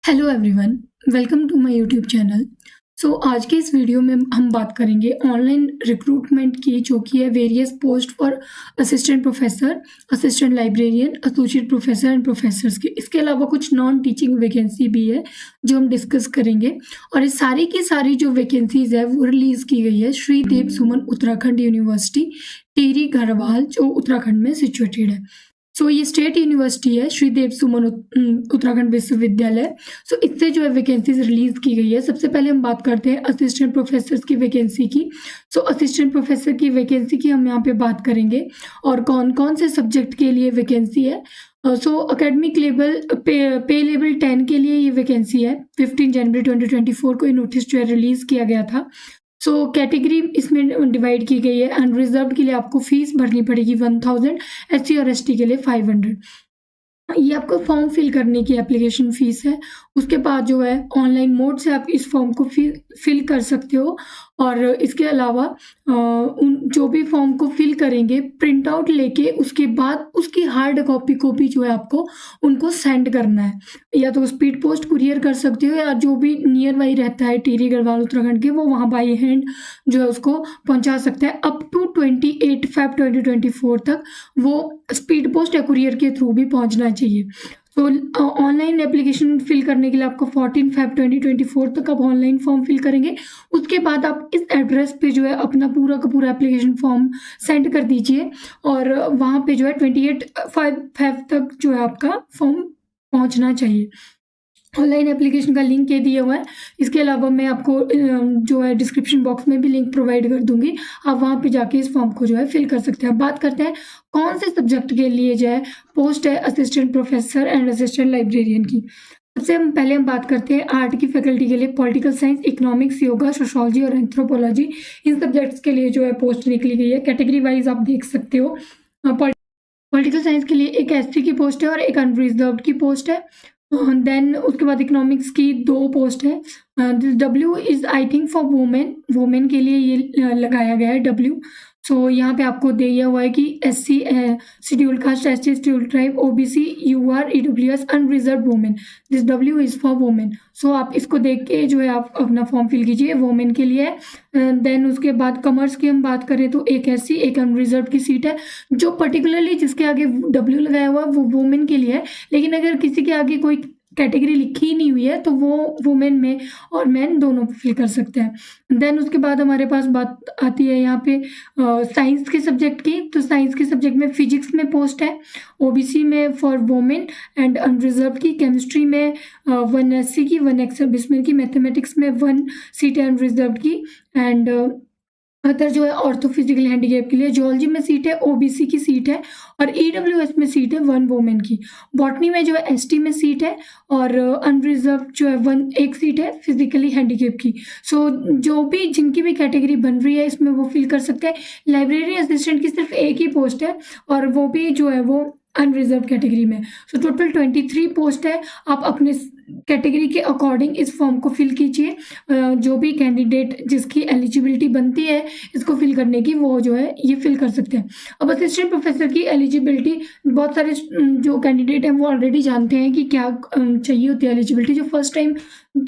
Hello everyone, welcome to my YouTube channel. आज के इस वीडियो में हम बात करेंगे ऑनलाइन रिक्रूटमेंट की, जो कि है various post for assistant professor, assistant librarian, associate professor and professors की। इसके अलावा कुछ नॉन टीचिंग वैकेंसी भी है जो हम डिस्कस करेंगे। और ये सारी की सारी जो वैकेंसीज है वो रिलीज़ की गई है श्री देव सुमन उत्तराखंड यूनिवर्सिटी, टिहरी गढ़वाल, जो उत्तराखंड में सिचुएटेड है। ये स्टेट यूनिवर्सिटी है, श्री देव सुमन उत्तराखंड विश्वविद्यालय। इससे जो है वैकेंसीज रिलीज की गई है। सबसे पहले हम बात करते हैं असिस्टेंट प्रोफेसर की वैकेंसी की। असिस्टेंट प्रोफेसर की वैकेंसी की हम यहाँ पे बात करेंगे और कौन कौन से सब्जेक्ट के लिए वैकेंसी है। अकेडमिक लेवल पे लेवल 10 के लिए ये वैकेंसी है। 15 जनवरी 2024 को ये नोटिस जो है रिलीज किया गया था। कैटेगरी इसमें डिवाइड की गई है। अनरिजर्व के लिए आपको फीस भरनी पड़ेगी 1000, SC और ST के लिए 500। ये आपको फॉर्म फिल करने की एप्लीकेशन फीस है। उसके बाद जो है ऑनलाइन मोड से आप इस फॉर्म को फिल कर सकते हो। और इसके अलावा उन जो भी फॉर्म को फिल करेंगे, प्रिंट आउट लेके उसके बाद उसकी हार्ड कॉपी को भी जो है आपको उनको सेंड करना है। या तो स्पीड पोस्ट कुरियर कर सकते हो, या जो भी नियर बाई रहता है टिहरी गढ़वाल उत्तराखंड के, वो वहाँ बाई हैंड जो है उसको पहुँचा सकता है। अप टू 28 Feb 2024 तक वो स्पीड पोस्ट या कुरियर के थ्रू भी पहुँचना चाहिए। ऑनलाइन एप्लीकेशन फिल करने के लिए आपको 14 Feb 2024 तक आप ऑनलाइन फॉर्म फिल करेंगे। उसके बाद आप इस एड्रेस पे जो है अपना पूरा का पूरा एप्लीकेशन फॉर्म सेंड कर दीजिए, और वहाँ पे जो है 28 Feb तक जो है आपका फॉर्म पहुँचना चाहिए। ऑनलाइन एप्लीकेशन का लिंक ये दिया हुआ है। इसके अलावा मैं आपको जो है डिस्क्रिप्शन बॉक्स में भी लिंक प्रोवाइड कर दूंगी, आप वहाँ पे जाके इस फॉर्म को जो है फिल कर सकते हैं। अब बात करते हैं कौन से सब्जेक्ट के लिए जो है पोस्ट है assistant professor and assistant librarian की। सबसे पहले हम बात करते हैं आर्ट की फैकल्टी के लिए। Political science, economics, yoga, sociology और एंथ्रोपोलॉजी, इन सब्जेक्ट्स के लिए जो है पोस्ट निकली गई है। कैटेगरी वाइज आप देख सकते हो। पॉलिटिकल साइंस के लिए एक SC की पोस्ट है और एक अनरिजर्व्ड की पोस्ट है। देन उसके बाद इकोनॉमिक्स की 2 पोस्ट है। W is I think for women के लिए ये लगाया गया है W। यहाँ पे आपको दिया हुआ है कि SC scheduled caste, ST scheduled tribe, OBC, UR, EWS, unreserve women, this W is for women. आप इसको देख के जो है आप अपना फॉर्म फिल कीजिए, वोमेन के लिए है। देन उसके बाद कॉमर्स की हम बात करें तो एक SC, एक अनरिजर्व की सीट है। जो पर्टिकुलरली जिसके आगे W लगाया हुआ है वो वोमेन के लिए है, लेकिन अगर किसी के आगे कोई कैटेगरी लिखी ही नहीं हुई है तो वो वुमेन में और मैन दोनों फिल कर सकते हैं। देन उसके बाद हमारे पास बात आती है यहाँ पे साइंस के सब्जेक्ट की। तो साइंस के सब्जेक्ट में फिजिक्स में पोस्ट है, OBC में फॉर वोमेन एंड अनरिजर्व की। केमिस्ट्री में 1 SC की, 1 एक्स सर्विसमैन की। मैथमेटिक्स में 1 सीट है अनरिजर्व की। एंड अदर जो है ऑर्थो फिजिकल हैंडीकैप के लिए। जियोलॉजी में सीट है, OBC की सीट है, और EWS में सीट है 1 वोमेन की। बॉटनी में जो है ST में सीट है, और अनरिजर्व जो है एक सीट है फिजिकली हैंडीकैप की। जो भी जिनकी भी कैटेगरी बन रही है इसमें वो फिल कर सकते हैं। लाइब्रेरी असिस्टेंट की सिर्फ एक ही पोस्ट है, और वो भी जो है वो अनरिजर्व कैटेगरी में। टोटल 23 पोस्ट है। आप अपने कैटेगरी के अकॉर्डिंग इस फॉर्म को फिल कीजिए। जो भी कैंडिडेट जिसकी एलिजिबिलिटी बनती है इसको फिल करने की, वो जो है ये फिल कर सकते हैं। अब असिस्टेंट प्रोफेसर की एलिजिबिलिटी बहुत सारे जो कैंडिडेट हैं वो ऑलरेडी जानते हैं कि क्या चाहिए होती है एलिजिबिलिटी। जो फर्स्ट टाइम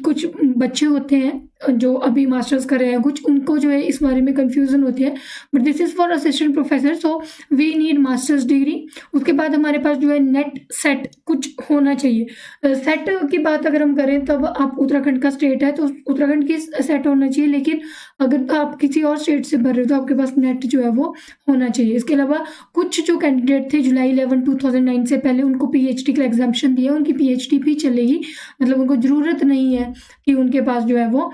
कुछ बच्चे होते हैं जो अभी मास्टर्स कर रहे हैं, कुछ उनको जो है इस बारे में कंफ्यूजन होती है, but this is for assistant professor, so we need masters degree. उसके बाद हमारे पास जो है नेट सेट कुछ होना चाहिए। सेट की बात अगर हम करें तब आप उत्तराखंड का स्टेट है तो उत्तराखंड की सेट होना चाहिए, लेकिन अगर आप किसी और स्टेट से भर रहे हो तो आपके पास नेट जो है वो होना चाहिए। इसके अलावा कुछ जो कैंडिडेट थे जुलाई 11, 2009 से पहले, उनको PhD का एग्जाम्पशन दिया, उनकी PhD भी चलेगी, मतलब उनको ज़रूरत नहीं है कि उनके पास जो है वो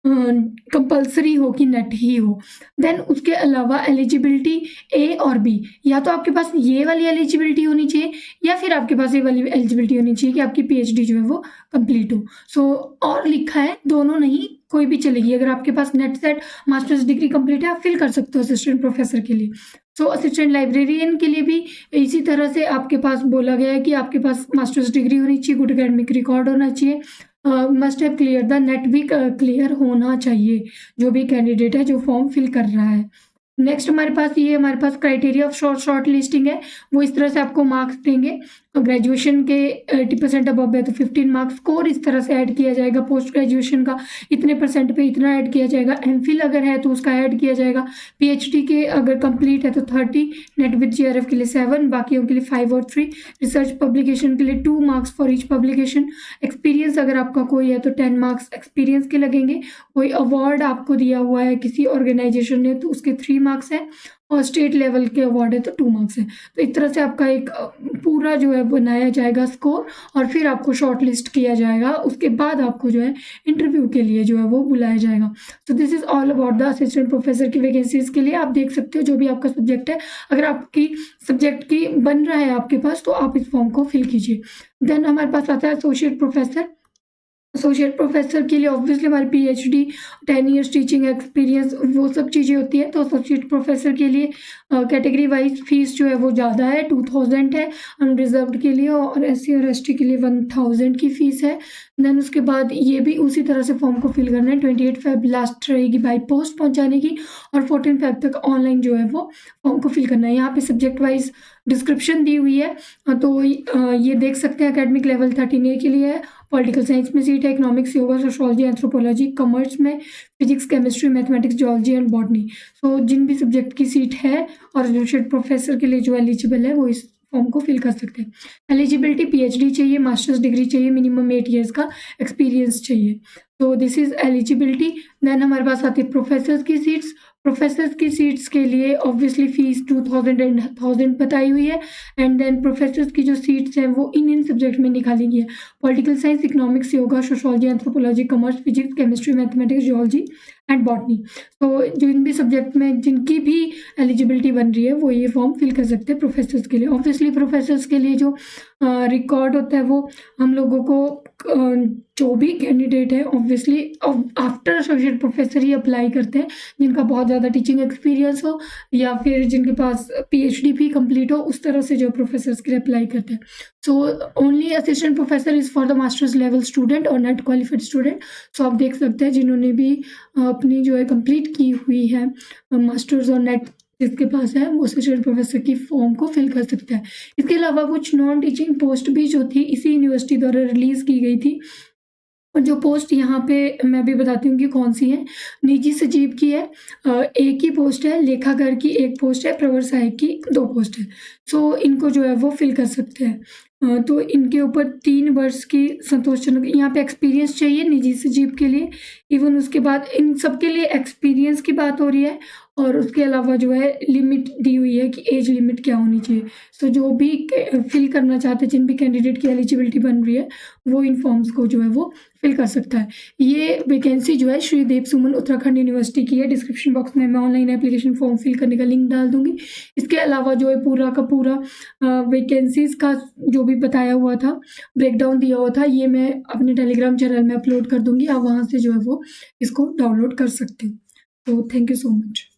कंपल्सरी हो कि नेट ही हो। देन उसके अलावा एलिजिबिलिटी A और B, या तो आपके पास ये वाली एलिजिबिलिटी होनी चाहिए या फिर आपके पास ये वाली एलिजिबिलिटी होनी चाहिए कि आपकी PhD जो है वो कंप्लीट हो। और लिखा है दोनों नहीं, कोई भी चलेगी। अगर आपके पास NET SET masters degree complete है आप फिल कर सकते हो असिस्टेंट प्रोफेसर के लिए। असिस्टेंट लाइब्रेरियन के लिए भी इसी तरह से आपके पास बोला गया है कि आपके पास मास्टर्स डिग्री होनी चाहिए, गुड एकेडमिक रिकॉर्ड होना चाहिए, must have clear the net भी क्लियर होना चाहिए जो भी कैंडिडेट है जो फॉर्म फिल कर रहा है। नेक्स्ट हमारे पास क्राइटेरिया ऑफ शॉर्ट लिस्टिंग है, वो इस तरह से आपको मार्क्स देंगे। ग्रेजुएशन के 80% अबव है तो 15 मार्क्स स्कोर इस तरह से ऐड किया जाएगा। पोस्ट ग्रेजुएशन का इतने परसेंट पे इतना ऐड किया जाएगा। एमफिल अगर है तो उसका ऐड किया जाएगा। पीएचडी के अगर कंप्लीट है तो 30, नेट विद जेआरएफ के लिए 7, बाकियों के लिए 5 और 3, रिसर्च पब्लिकेशन के लिए 2 marks for each publication. Experience अगर आपका कोई है तो 10 मार्क्स एक्सपीरियंस के लगेंगे। कोई अवार्ड आपको दिया हुआ है किसी ऑर्गेनाइजेशन ने तो उसके 3 मार्क्स है, और स्टेट लेवल के अवार्ड है तो 2 मार्क्स है। तो इस तरह से आपका एक पूरा जो है बनाया जाएगा स्कोर, और फिर आपको शॉर्ट लिस्ट किया जाएगा। उसके बाद आपको जो है इंटरव्यू के लिए जो है वो बुलाया जाएगा। तो this is all about the assistant professor की वैकेंसीज के लिए। आप देख सकते हो जो भी आपका सब्जेक्ट है, अगर आपकी सब्जेक्ट की बन रहा है आपके पास तो आप इस फॉर्म को फिल कीजिए। देन हमारे पास आता है एसोसिएट प्रोफेसर। एसोसिएट प्रोफेसर के लिए ऑब्वियसली हमारी पीएचडी, 10 इयर्स टीचिंग एक्सपीरियंस, वो सब चीज़ें होती है। तो एसोसिएट प्रोफेसर के लिए कैटेगरी वाइज फीस जो है वो ज़्यादा है, 2000 है अनरिजर्व्ड के लिए, और एससी और एसटी के लिए 1000 की फ़ीस है। देन उसके बाद ये भी उसी तरह से फॉर्म को फिल करना है। 28 फ़ेब लास्ट रहेगी बाई पोस्ट पहुंचाने की, और 14 फ़ेब तक ऑनलाइन जो है वो फॉर्म को फिल करना है। यहाँ पे सब्जेक्ट वाइज डिस्क्रिप्शन दी हुई है, तो ये देख सकते हैं। एकेडमिक लेवल 13A के लिए है, पॉलिटिकल साइंस में सीट है, economics, yoga, sociology, anthropology, commerce में physics, chemistry, mathematics, geology and botany. तो जिन भी सब्जेक्ट की सीट है और एसोसिएट प्रोफेसर के लिए जो एलिजिबल है वो इस फॉर्म को फिल कर सकते हैं। एलिजिबिलिटी पीएचडी चाहिए, मास्टर्स डिग्री चाहिए, मिनिमम 8 इयर्स का एक्सपीरियंस चाहिए। तो दिस इज एलिजिबिलिटी। देन हमारे पास आती है प्रोफेसर्स की सीट्स। प्रोफेसर्स की सीट्स के लिए ऑब्वियसली फीस 2000 एंड 1000 बताई हुई है। एंड देन प्रोफेसर्स की जो सीट्स हैं वो इन सब्जेक्ट में निकाली गई है, political science, economics, yoga, sociology, anthropology, commerce, physics, chemistry, mathematics, geology and botany. तो जिन भी सब्जेक्ट में जिनकी भी एलिजिबिलिटी बन रही है वो ये फॉर्म फिल कर सकते हैं प्रोफेसर्स के लिए। ऑब्वियसली प्रोफेसर्स के लिए जो रिकॉर्ड होता है वो हम लोगों को जो भी कैंडिडेट है ऑब्वियसली आफ्टर एसोसिएट प्रोफेसर ही अप्लाई करते हैं, जिनका बहुत ज़्यादा टीचिंग एक्सपीरियंस हो या फिर जिनके पास पीएचडी भी कंप्लीट हो, उस तरह से जो प्रोफेसर्स के लिए अप्लाई करते हैं। So only assistant professor is for the masters level student और नेट क्वालिफाइड स्टूडेंट। सो आप देख सकते हैं जिन्होंने भी अपनी जो है कंप्लीट की हुई है मास्टर्स और नेट जिसके पास है वो असिस्टेंट प्रोफेसर की फॉर्म को फिल कर सकता है। इसके अलावा कुछ नॉन टीचिंग पोस्ट भी जो थी इसी यूनिवर्सिटी द्वारा रिलीज़ की गई थी, और जो पोस्ट यहाँ पे मैं भी बताती हूँ कि कौन सी है। निजी सचिव की है एक ही पोस्ट है, लेखाकार की एक पोस्ट है, प्रवर सहायक की 2 पोस्ट है। सो इनको जो है वो फिल कर सकते हैं। तो इनके ऊपर 3 वर्ष की संतोषजनक यहाँ पे एक्सपीरियंस चाहिए निजी सचिव के लिए। इवन उसके बाद इन सब के लिए एक्सपीरियंस की बात हो रही है, और उसके अलावा जो है लिमिट दी हुई है कि एज लिमिट क्या होनी चाहिए। सो जो भी फिल करना चाहते हैं, जिन भी कैंडिडेट की एलिजिबिलिटी बन रही है वो इन फॉर्म्स को जो है वो फिल कर सकता है। ये वैकेंसी जो है श्री देव सुमन उत्तराखंड यूनिवर्सिटी की है। डिस्क्रिप्शन बॉक्स में मैं ऑनलाइन एप्लीकेशन फॉर्म फिल करने का लिंक डाल दूंगी। इसके अलावा जो है पूरा का पूरा वैकेंसीज का जो भी बताया हुआ था, ब्रेकडाउन दिया हुआ था, ये मैं अपने टेलीग्राम चैनल में अपलोड कर दूंगी। आप वहाँ से जो है वो इसको डाउनलोड कर सकते हो। तो थैंक यू सो मच।